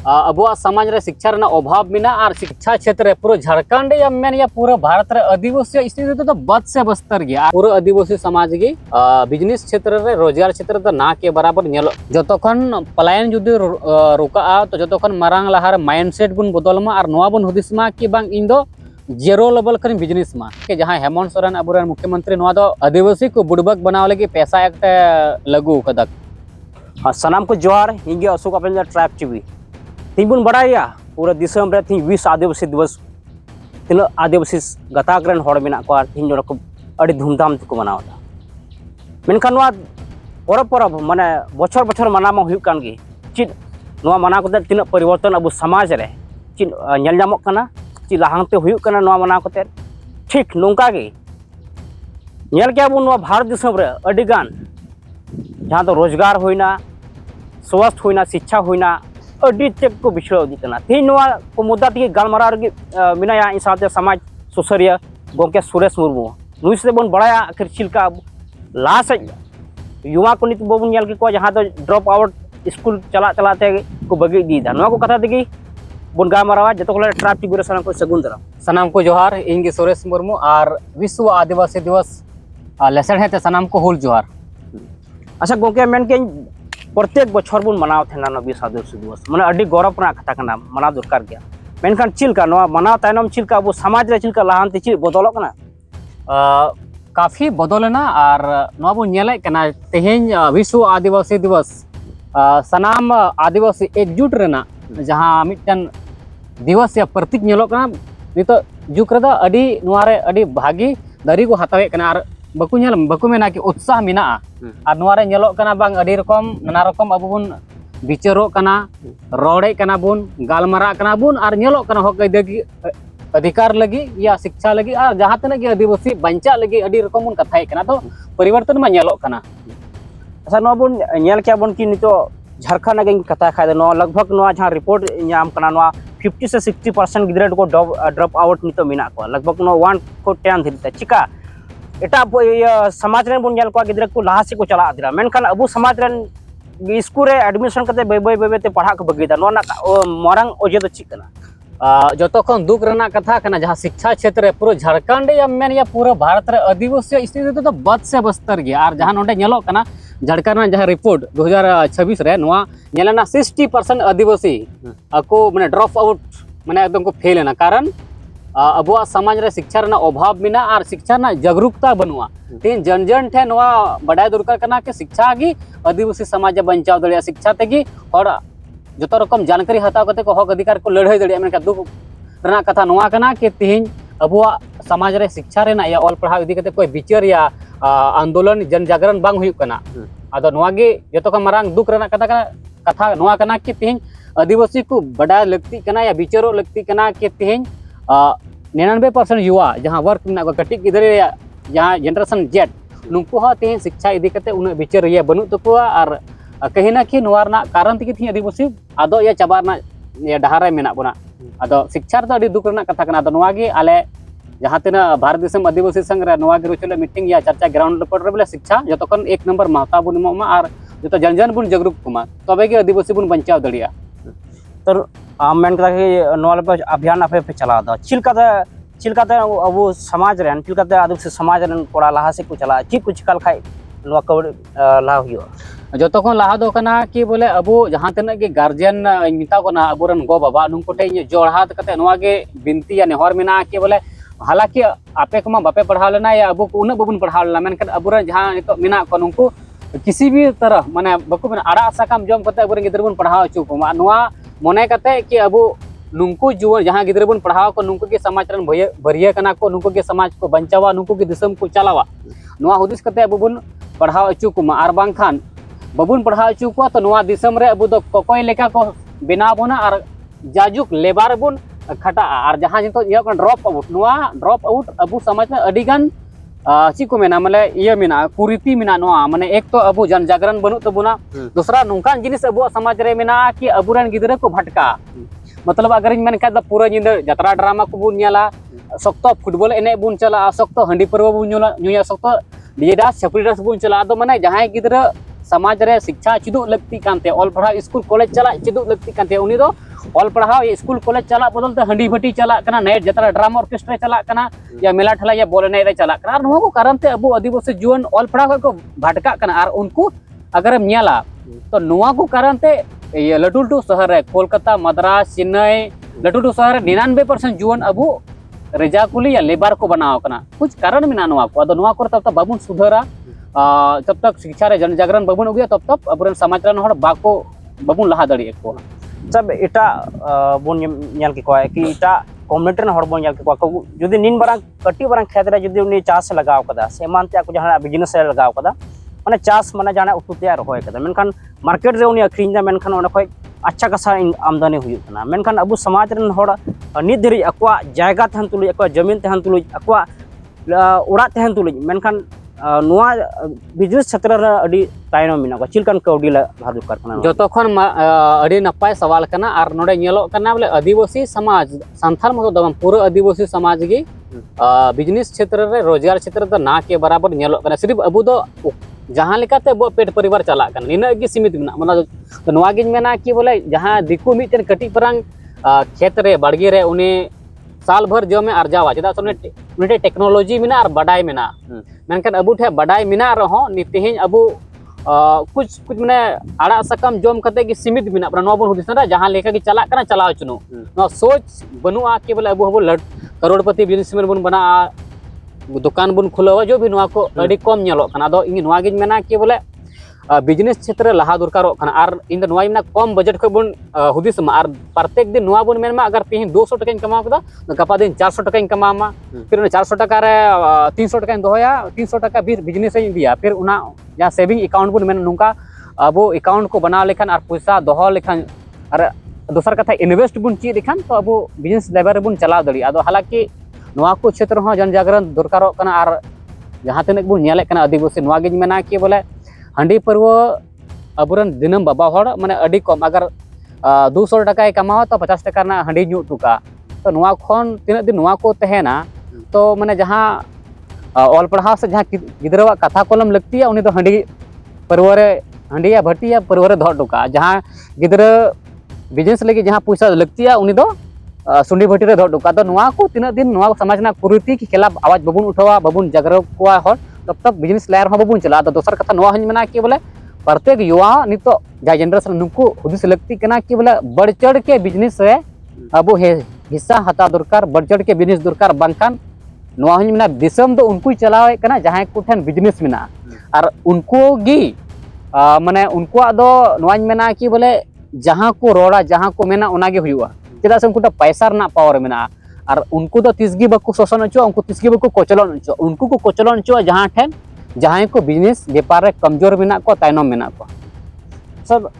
अब समाज रे शिक्षा रे अभाव में और शिक्षा क्षेत्र पूरा झारखंड या मेन या पूरा भारत रे आदिवासी स्थिति तो बद से बस्तर गया पूरा आदिवासी समाज की बिजनेस क्षेत्र रे रोजगार क्षेत्र तो ना के बराबर जोतोखन पलायन जुदी रोका तो जोतोखन मारांग लहार माइंडसेट बुन बदलमा और नवा बुन हुदिसमा कि बांग इन दो जेरो लेवल कर बिजनेस मा के जहां हेमंत सोरेन अब मुख्यमंत्री नवा दो आदिवासी को बुड़बक बनावे लगी पैसा एक लागू कदक सनाम को जोहार हिंगे अशोक अपन ट्राइब टीवी तीन बन बड़ा पूरा दिसम रे थी विश्व आदिवासी दिवस तीन आदिवासी गताक रन हड़ मेना को तीन जोड़ को अड़ी धूमधाम को मनावदा मेनखान नवा परब परब माने बछर बछर मनामा हुई कान गी चिद नवा मना को तीन परिवर्तन अब समाज रे चिद नेल जामक कना चिद लाहांते हुई कना नवा मना को ठीक नोंका गे नेल के अब नवा भारत दिसम रे अड़ी गान जहां तो रोजगार होइना स्वास्थ्य होइना शिक्षा होइना अड़ी चेक को बिछड़ दी कना तीन नवा को मुद्दा ती गालमारा रे मिनाया इन साथे समाज सुसरिया गोंके सुरेश मुर्मू नुई से बन बड़ाया आखिर छिलका लास्ट युवा को नित बबुन नेल के को जहां तो ड्रॉप आउट स्कूल चला चलाते को बगी दी दा नवा को कथा देगी बन गालमारा जतो को ट्राइब टीवी रे सनाम को सगुंदरा सनाम को जोहार इंगे सुरेश मुर्मू और विश्व आदिवासी दिवस लेसन है सनाम को हुल जोहार। अच्छा गोंके मेन के प्रत्येक बछर बन मनाव थे ना विश्व आदिवासी दिवस माने अड़ी गौरव ना कथा कना मना दरकार गया मेनखान चिलका नवा मनाव तायनम चिलका अब समाज रे चिलका लाहांती ची बदल कना काफी बदलना और नवा बन नेले कना तेहेन विश्व आदिवासी दिवस सनाम आदिवासी एकजुट रेना जहां मिटन दिवस या प्रतीक नेलो कना नितो जुग रे अड़ी नवा रे अड़ी भागी दारी को हतावे कना और बाकू मेना कि उत्साह मेना और नवा रे नेलो कना बांग अड़ी रकम नाना रकम अब बुन विचारो कना रोड़े कना बुन गालमारा कना बुन और नेलो कना हक अधिकार लगी या शिक्षा लगी और जहां तक कि आदिवासी बंचा लगी अड़ी रकम बुन कथाए कना तो परिवर्तन मा नेलो कना। अच्छा नवा बुन नेल के बन कि नितो झारखंड के कथा खाय दो लगभग नवा जहां रिपोर्ट नाम कना नवा 50 से 60% गिद्रा को ड्रॉप आउट नितो मेना को लगभग नवा 1 को 10 धरते चिका एटा समाज रे बन को गिद्रा को लाहा से को चला दिरा मेनखान अबु समाज रे स्कूल रे एडमिशन करते बे ते पढ़ा को बगीदा नोना मरंग ओजे तो चिक कना जोतोखन दुख रना कथा कना जहां शिक्षा क्षेत्र पूरा झारखंड या मेन या पूरा भारत रे आदिवासी स्थिति तो बद से बस्तर गया और जहां नोडे नेलो कना झारखंड जहां रिपोर्ट 2026 रे नोआ नेलना 60% आदिवासी को माने ड्रॉप आउट माने एकदम को फेल ना कारण अब समाज रे शिक्षा रे अभाव में और शिक्षा ना जागरूकता बनवा तीन जन जन ठे नोआ बड़ा दरकार कना के शिक्षा गी आदिवासी समाज बचाव दड़िया शिक्षा तेगी और जो रकम जानकारी हताव करते को हक अधिकार को लड़ाई दड़िया मेन दुख रना कथा नोआ कना के तीन अब समाज रे शिक्षा रे या ऑल पढ़ाव इदी करते कोई विचार या आंदोलन जन जागरण बांग हुई कना आदो नोआ गे जो मारांग दुख रना कथा नोआ कना के तीन आदिवासी को बड़ा लगती कना या विचारो लगती कना के तीन 99% युवा जहां वर्क में कटिक गिदरे जहां जनरेशन जेड नुकु हा तेन शिक्षा इदी करते उन विचार ये बनु तकुआ और कहीं ना कि नोरना कारण तक थी आदिवासी आदो या चाबारना या डहारे मेना बना आदो शिक्षा तो अड़ी दुख रना कथा कना आदो नोआ गे आले जहां तेना भारत देशम आदिवासी संघ रे नोआ गे रुचले मीटिंग या चर्चा ग्राउंड रिपोर्ट रे बोले शिक्षा जतोखन एक नंबर महत्व बुन मा और जतो जन जन बुन जागरूक कुमा तबे गे आदिवासी बुन बचाव दड़िया तो आम मेन कथा कि नोल पे अभियान आपे पे चला दा चिलका अब समाज रे चिलका आदिवासी समाज रे कोड़ा लाहा से को चला ची कुछ कल खाय नोआ कवर लाहा हुआ जो तक लाहा दो कना कि बोले अब जहां तक कि गार्जियन मिता को ना अबुरन गो बाबा नुको ठे जोड़हात कते नोआ गे बिनती या नेहर मेना कि बोले हालांकि आपे को बापे पढ़ाव लेना या अब को उन बबुन पढ़ाव लेना मेनकन अबुरन जहां नितो मेना को नुको किसी भी तरह माने बको मेना आड़ा साकाम जम कते अबुरन गिदर बुन पढ़ाव चु को नोआ मने कते कि अब नुको जुवन जहां गिदर बुन पढ़ाव को नुको के समाज रन बरिया कना को नुको के समाज को बंचावा नुको के दिसम को चलावा नोआ हुदिस कते अब बुन पढ़ाव चु को आर बांखान बबुन पढ़ाव चु को तो नोआ दिसम रे अब दो कोकोय लेका को बिना बोना और जाजुक लेबार बुन खटा और जहां जितो ये ड्रॉप आउट अब समाज में अडिगान ची को मेना माने ये मेना कुरीति मेना नोआ माने एक तो अब जन जागरण बनु तबुना दूसरा नोंकान जिनिस अब समाज रे मेना कि अबुरन गिदरे को भटका मतलब अगर इन मेन का पूरा जिंद जतरा ड्रामा को बुन नेला सख्त फुटबॉल एने बुन चला सख्त हंडी परव बुन नुया सख्त डीडास छपरीडास बुन चला तो माने जहां गिदरे समाज रे शिक्षा चिदु लगती कानते ऑल पढ़ा स्कूल कॉलेज चला चिदु लगती कानते उनी दो ऑल पढ़ाओ ये स्कूल कॉलेज चला बदलते हंडी भटी चला कना नाइट जतरा ड्रामा ऑर्केस्ट्रा चला कना या मेला ठेला या बॉल एनएच रे चला कना नवा को कारण ते अबो आदिवासी जुआन ऑल पढ़ाओ को भटका कना और उनको अगर हम न्याला तो नवा को कारण ते ये लटू लटू शहर है कोलकाता मद्रास चेन्नई लटू लटू शहर 99% जुआन अबो रेजाकुली या लेबर को बनाओ कना कुछ कारण में नवा को अदो नवा को तब तक बाबुन सुधरा तब तक शिक्षा रे जन जागरण बाबुन उगिया तब तक अबुरन समाज रन हड़ बाको बाबुन लहा दड़ी को सब इटा बोन नेल के को कि इटा कम्युनिटी रन हड़ बोन नेल के को जुदी निन बारang कटी बारang खेत रे जुदी उनी चास लगाव कदा सेमान ते को जहां बिजनेस रे लगाव कदा माने चास माने जाना उतु तैयार होय कदा मेनखान मार्केट रे उनी अखरिन दा मेनखान ओना खय अच्छा खासा आमदनी हुई कना मेनखान अबु समाज रन हड़ नित धरी अक्वा जायगा तहन तुलुज अक्वा जमीन तहन तुलुज अक्वा उड़ा तहन तुलुज मेनखान नुआ बिजनेस क्षेत्र रे अडी तायनो मिना को चिलकन कौडी ला दुकार कना जतो खन अडी नपाय सवाल कना आर नोडे नेलो कना बोले आदिवासी समाज संथाल मतो दम पूरा आदिवासी समाज गी बिजनेस क्षेत्र रे रोजगार क्षेत्र तो ना के बराबर नेलो कना सिर्फ अबु दो जहां लेकाते बो पेट परिवार चला कना निना गी सीमित मिना मना तो नवा गिन मेना कि बोले जहां दिकु मिटन कटी परंग खेत रे बाड़गी रे उनी साल भर जमे अर्जावा चदा उन्हें टेक्नोलॉजी मिना और बडाई मिना मेनखान अबु ठे बडाई मिना रहो नितिहिन अबु कुछ कुछ माने आड़ा सकम जम कते की सीमित मिना पर नो बन हुदिसना जहां लेका की चला कना चलाव चुनो नो सोच बनुआ के बोले अबु हबो करोड़पति बिजनेसमैन बन बना दुकान बन खुलवा जो भी नुआ को अडी कम नेलो कना दो इन नुआ गिन मेना कि बोले बिजनेस क्षेत्र लहा दरकारो कना और इन द नुआ मेना कम बजट को बन हुदिस मा और प्रत्येक दिन नुआ बन मेनमा अगर तीन 200 टका कमा कदा गपा दिन 400 टका कमामा फिर 400 टका रे 300 टका दोया 300 टका फिर बिजनेस दिया फिर उना जहां सेविंग अकाउंट बन मेन नुका अबो अकाउंट को बना लेखन और पैसा दोहो लेखन और दोसर कथा इन्वेस्ट बन ची लेखन तो अबो बिजनेस लेवल बन चला दड़ी आदो हालांकि नुआ को क्षेत्र हो जन जागरण दरकारो कना और जहां तक बन नेले कना आदिवासी नुआ गिन मेना कि बोले हंडी परव अबुरन दिनम बाबा हड़ माने अडी कम अगर 200 टका कमाओ तो 50 टका ना हंडी न्यू टुका तो नुआ खन तीन दिन नुआ को तहना तो माने जहां ऑल पढ़ाव से जहां गिदरवा कथा कलम लगती उनी तो हंडी परवरे हंडिया भटिया परवरे धो टुका जहां गिदर बिजनेस लगी जहां पैसा लगती उनी तो सुंडी भटी रे धो टुका तो नुआ को तीन दिन नुआ समाज ना कुरीति के खिलाफ आवाज बाबुन उठावा बाबुन जागरो कोआ हड़ तब तक बिजनेस लायर हो बाबुन चला तो दोसर कथा नुआ हन मेना कि बोले प्रत्येक युवा नितो जा जनरेशन नुकु हुदिस लगती कना कि बोले बढ़ चढ़ के बिजनेस रे अबो हिस्सा हता दरकार बढ़ चढ़ के बिजनेस दरकार बांकान नुआ हन मेना दिसम तो उनको चलावे कना जहां को ठन बिजनेस मेना और उनको गी माने उनको दो नुआ मेना कि बोले जहां को रोड़ा जहां को मेना ओनागे हुआ चेदा से उनको पैसा रना पावर मेना और उनको तो तिसगी बको शोषण अचो उनको तिसगी बको कोचलन अचो उनको को कोचलन अचो जहां ठेन जहां को बिजनेस व्यापार रे कमजोर मेना को तायनम मेना को सब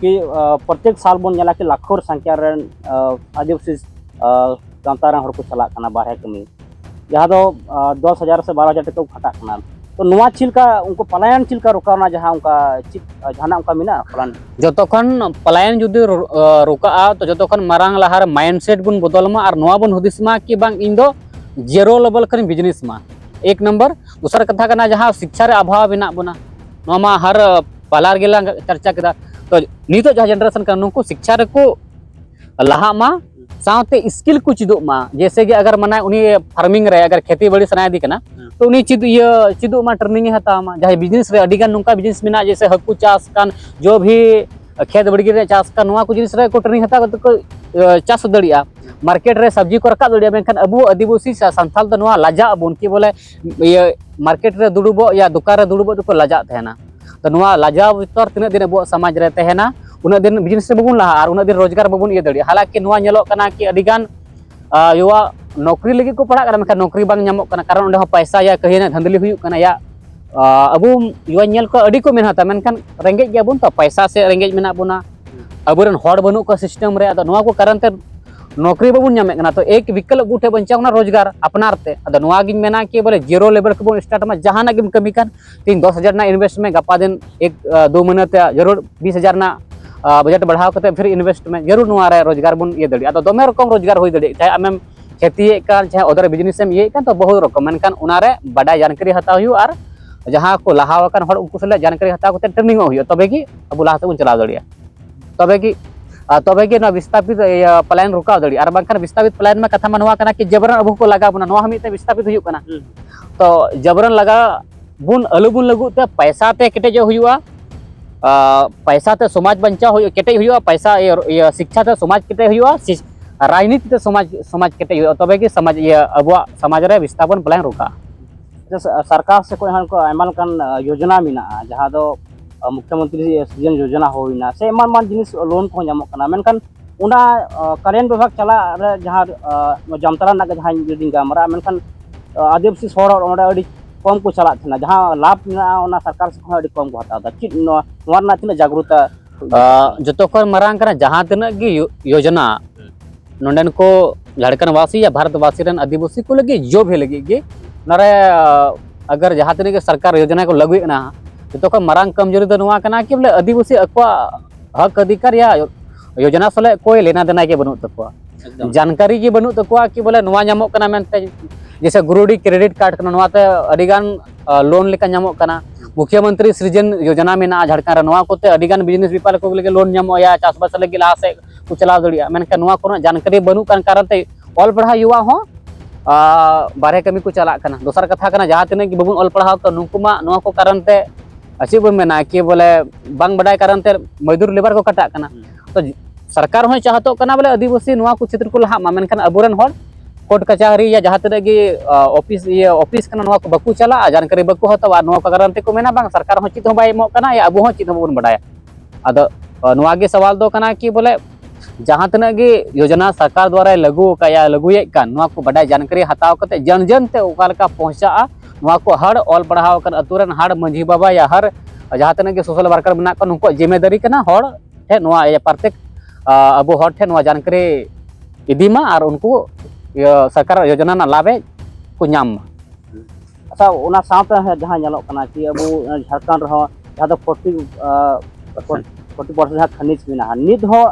कि प्रत्येक साल बन नेला कि लाखों संख्या रन आदिवासी गांवता रन हर को चला कना बाहर कमी जहां दो 10,000 से 12,000 टका खटा कना तो नुआ चिलका उनको पलायन चिलका रोकावना जहां उनका जहां उनका मिना प्लान जतोखन पलायन जुदी रोका तो जतोखन मारांग लहार माइंडसेट बुन बदलमा और नुआ बुन हुदिसमा कि बांग इन दो जीरो लेवल करिन बिजनेस मा एक नंबर दूसरा कथा कना जहां शिक्षा रे अभाव बिना बना नुआ मा हर पलार गेला चर्चा केदा तो नितो जहां जनरेशन का नुको शिक्षा रे को लहा मा साथे स्किल को चिदो मा जैसे कि अगर मना उनी फार्मिंग रे अगर खेती बाड़ी सनाय दी कना तो उनी चिदो मा ट्रेनिंग हता मा जहां बिजनेस रे अडिगान नुका बिजनेस मिना जैसे हकु चास कान जो भी खेत बड़गी रे चास का नुआ को जिनिस रे को ट्रेनिंग हता तो चास दड़िया मार्केट रे सब्जी को रखा दड़िया मेनखान अबु आदिवासी संथाल तो नुआ लाजा अबुन की बोले ये मार्केट रे दुड़ुबो या दुकान रे दुड़ुबो तो लाजा तहना तो नुआ लाजा भीतर तीन दिन अबु समाज रे तहना उना दिन बिजनेस बाबुन लहा और उना दिन रोजगार बाबुन ये दड़ी हालांकि नुआ नेलो कना कि अडिगान युवा नौकरी लगी को पढ़ा कना नौकरी बांग नामक कना कारण उंडे पैसा या कहीं धंधली हुई कना या अबु युवा नेल को अडी को मेनहाता मेनखान रेंगेज गयाबुन तो पैसा से रेंगेज मेना बुना अबुरन हड़ बनु को सिस्टम रे अद नुआ को कारण ते नौकरी बाबुन नामे कना तो एक विकल्प गुठे बंचावना रोजगार अपनार ते अद नुआ गिन मेना कि बोले जीरो लेवल को बन स्टार्ट में जहां ना गिम कमी कान 10,000 ना इन्वेस्ट में गपा दिन 1-2 महीने ते जरूर 20,000 ना बजट बढ़ाव करते फिर इन्वेस्ट में जरूर नुआ रे रोजगार बन ये दड़ी अद दोमे रकम रोजगार होई दड़ी चाहे आमेम खेती कान चाहे अदर बिजनेस में ये कान तो बहुत रकम मेनखान उना रे बाडा जानकारी हताव हुई और जहां को लहाव कान हड़ उनको से जानकारी हताव करते ट्रेनिंग हुई तबे कि अब लाहा से बन चला दड़िया तबे कि तबे गे ना विस्थापित पलायन रुकाव दड़ी आर बांखान विस्थापित पलायन में कथा मनवा कना कि जबरन अबू को लगा बुना नोआ हमिते विस्थापित हुयुक कना तो जबरन लगा बुन अलु बुन लगु ते पैसा ते केटे जो हुयुआ पैसा ते समाज बंचा हुयुआ केटे हुयुआ पैसा ये शिक्षा ते समाज केटे हुयुआ राजनीति ते समाज केटे हुयुआ तबे गे समाज ये अबुआ समाज रे विस्थापन पलायन रुका सरकार से कोई को एमन कान योजना मिना जहाँ दो मुख्यमंत्री सृजन योजना होइना से एमान मान जिनिस लोन को नामक कना मेनखान उना कल्याण विभाग चला जहाँ जामतरा ना जहाँ बिल्डिंग गामरा मेनखान आदिवासी हर ओंडे अडी कम को चला थना जहाँ लाभ मिना ओना सरकार से अडी कम को हता चित नोर ना तिना जागरूकता जतो खर मारांग कना जहाँ तिना गी योजना नोंडन को झारखंड वासी या भारत वासी रन आदिवासी को लगी जो भी लगी गे नरे अगर जहाँ तिना के सरकार योजना को लगु ना तो का मरांग कमजोरी तो नुआ कना कि बोले आदिवासी अक्वा हक अधिकार या योजना सले कोई लेना देना के बनु तकवा जानकारी के बनु तकवा कि बोले नुआ नामक कना मेनते जैसे गुरुडी क्रेडिट कार्ड कना नुआ ते अडिगान लोन लेका नामक कना मुख्यमंत्री सृजन योजना में ना झारखंड नुआ कोते अडिगान बिजनेस व्यापार को लगे लोन नामो या चासबास लगे लहा से को चलाव दड़िया मेनका नुआ को जानकारी बनु कान कारण ते ऑल पढ़ा युवा हो बारे कमी को चला कना दोसर कथा कना जहाँ तिना कि बबुन ऑल पढ़ा तो नुकुमा नुआ को कारण ते अच्छी बन मेना कि बोले बांग बड़ाई कारण ते मजदूर लेबर को कटा कना तो सरकार हो चाहतो कना बोले आदिवासी नुआ को क्षेत्र को लहा मेनखान अबुरन हर कोर्ट कचहरी या जहाँ तक ऑफिस ये ऑफिस कना नुआ को बकु चला जानकारी बकु हतवा नुआ को कारण ते को मेना बांग सरकार हो चित हो बाय एमो कना या अबु हो चित बन बड़ाया अद नुआ गे सवाल दो कना कि बोले जहाँ तक गे योजना सरकार द्वारा लगू का या लगुए कान नुआ को बड़ाई जानकारी हताव कते जन जन ते ओकालका पहुंचा नुआ को हर ऑल पढ़ाव कर अतुरन हर मंझी बाबा या हर जहाँ तक के सोशल वर्कर बना को उनको जिम्मेदारी कना हर ठे नुआ या प्रत्येक अबो हर ठे नुआ जानकारी इदीमा और उनको सरकार योजना ना लाभे को नाम अच्छा उना साथ जहाँ ñeloक कना कि अबो झारखंड रहो जहाँ तो 40% जहाँ खनिज मिना नित हो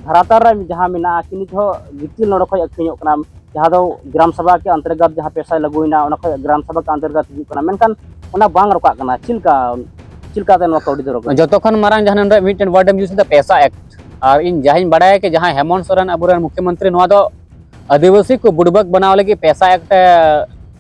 धरातर जहाँ मिना कि नित हो गितिल नोड खय अखियोक कना जहाँ दो ग्राम सभा के अंतर्गत जहाँ पैसा लगुना ग्राम सभा के अंतर्गत हिजुकना मेनखान उना बांग रका कना चिलका ते नोआ कौडी दरो जतोखन मारांग जहां नंदे मिटन वर्ड एम यूज द पैसा एक्ट और इन जहां बड़ाय के जहां हेमंत सोरेन अबुरन मुख्यमंत्री नोआ दो आदिवासी को बुड़बक बनाव लगी पैसा एक्ट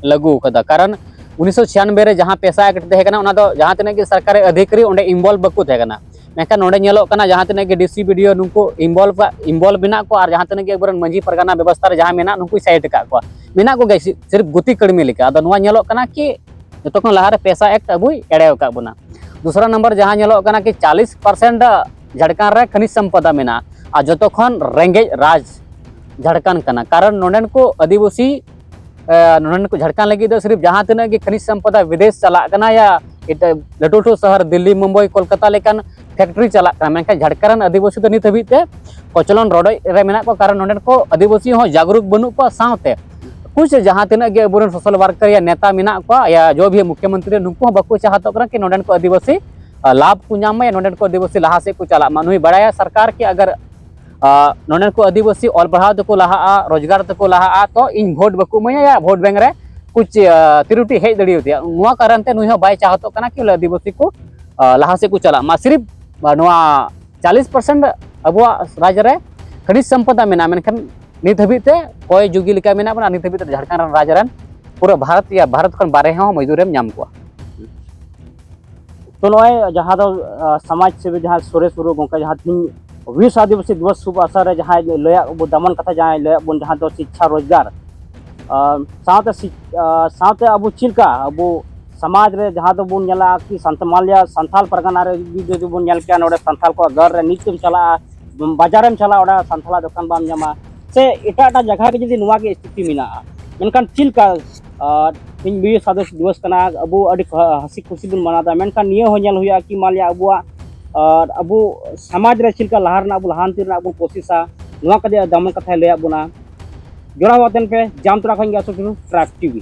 लागू कदा कारण 1996 रे जहां पैसा एक्ट थे कना उना दो जहां तने के सरकारी अधिकारी ओंडे इन्वॉल्व बकु थे कना मेखा नोडे ñeloक कना जहां तने के डीसी वीडियो नुको इन्वॉल्व बिना को और जहां तने के अबुरन मंजी परगना व्यवस्था रे जहां मेना नुको साइड का को मेना को गैसी सिर्फ गुती कड़मी लेका अद नोआ ñeloक कना कि जतोखन लहारे पैसा एक्ट अबुई एड़ेव का बुना दूसरा नंबर जहां ñeloक कना कि 40% झारखंड रे खनिज संपदा मेना आ जतोखन रेंगेज राज झारखंड कना कारण नोडन को आदिवासी नोडन को झारखंड लगी दो सिर्फ जहां तने के खनिज संपदा विदेश चला कना या लटू शहर दिल्ली मुंबई कोलकाता लेकान फैक्ट्री चला मेनखान झारखंड आदिवासी तो नित हबीते कोचलन रोडोय रे मेना को कारण नोडन को आदिवासी हो जागरूक बनु को साथे कुछ जहां तने के अबुरन सोशल वर्कर या नेता मेना को या जो भी मुख्यमंत्री नुको बको चाहतो करा कि नोडन को आदिवासी लाभ को नाम या नोडन को आदिवासी लहा से को चला मानुई बड़ाया सरकार के अगर नोडन को आदिवासी ऑल बढ़ाव तको लहा रोजगार तको लहा तो इन वोट बको मया या वोट बैंक रे कुछ तिरुटी हेज दड़ी होती नुआ कारण ते नुई हो बाय चाहतो कना कि आदिवासी को लहा से को चला मा सिर्फ नुआ 40% अबुआ राज्य रे खनिज संपदा मेना मेनखान नित हबीते कोई जुगी लिका मेना बना नित हबीते झारखंड राज्य रन पूरा भारत या भारत खन बारे हो मजदूरेम नाम को तो नोय जहाँ दो समाज से जहाँ सुरेश मुर्मू गोंका जहाँ 20 आदिवासी दिवस शुभ अवसर जहाँ लया दमन कथा जहाँ लया बन जहाँ दो शिक्षा रोजगार साथ अब चिलका अब समाज रे जहाँ दो बन ñela कि मालिया संथाल परगना रे जो बन ñel के नोडे संथाल को घर रे नितम चला बाजारम चला ओडा संथाला दुकान बाम ñama से एटा जगह के जदी नुआ के स्थिति मिना मेनखान चिलका इन 20 आदिवासी दिवस कना अब अडी हसी खुशी बन मनादा मेनखान निये हो ñel हुया कि मालिया अबु समाज रे चिलका लहार ना अबु लहानती ना अबु कोशिशा नुआ कदे दमन कथा लया बुना जोड़ा वातन पे जामतरा खन गया ट्रैक टीवी।